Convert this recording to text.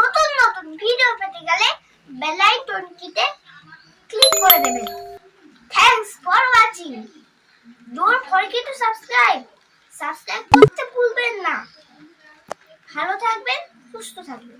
নতুন নতুন ভিডিও পেতে গেলে বেল আইকনটিতে ক্লিক করে দেবেন। Thanks for watching. Don't forget to subscribe করতে ভুলবেন না। ভালো থাকবেন, সুস্থ থাকবেন।